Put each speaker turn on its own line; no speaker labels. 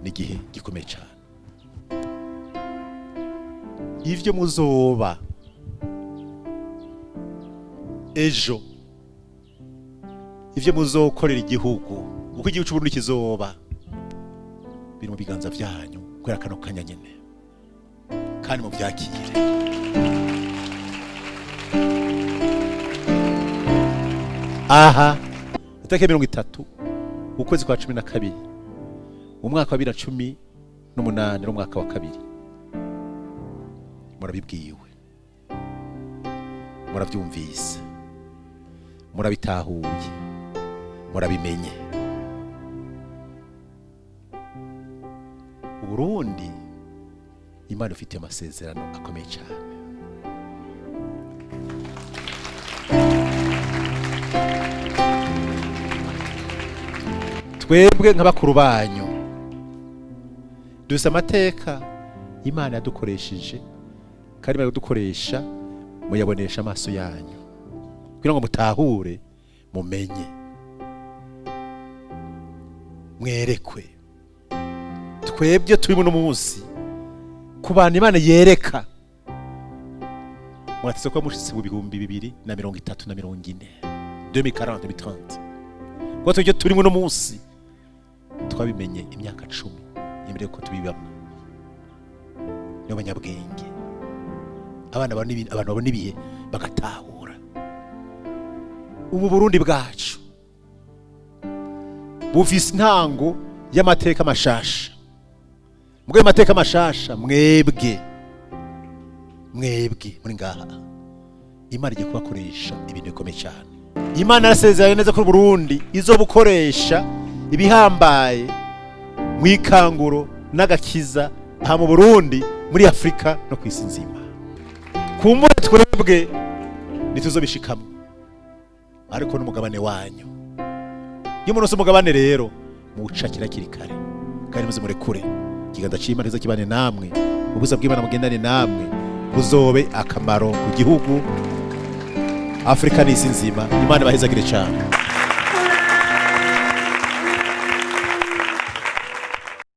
n'igihe gikomeye cyane. Ivyo muzoba ejo, ivyo muzokorera igihugu, uko igihugu cy'Uburundi kizoba, biri mu biganza vyanyu kubera kano kanya nyene, kandi mu vyakire. Aha itariki 30 ukwezi kwa 12 umwaka wa 2018 n'umwaka wa kabiri, murabibwiwe, murabyumvise, murabitahuye, murabimenye. Uburundi Imana ifite amasezerano akomeye cyane. Twebwe nk'abakuru banyu dufite amateka Imana yadukoresheje, kandi baradukoresha muyabonesha amaso yanyu kugira ngo mutahure, mumenye, mwerekwe. Twebwe turi mu munsi ku bantu Imana yereka, muratse ko mushitse mu 2030 2040 ngo tujye turi mu munsi twabimenye imyaka 10 imbere ko tubibamo. Niyo banyabwenge abantu babona ibihe bagatahura. Ubu Burundi bwacu bufise intango y'amateka mashasha. Mugwe amateka mashasha, mwebwe muri ngaha Imana igiye kubakoresha ibintu bikomeye cyane. Imana yarasezeranye neza ko Burundi izobukoresha ibihambaye mwikanguro n'agakiza ha mu Burundi, muri Afrika no kwisi nzima. Kumbura twebwe nituzobishikamo, ariko n'umugabane wanyu. Iyo umuntu umugabane rero mucakira kirikare, kandi muze murekure ikiganza c'Imana kiza kibane namwe, ubuza bw'Imana mugendane namwe, buzobe akamaro ku gihugu Afrika n'isi nzima. Imana bahezagire cyane.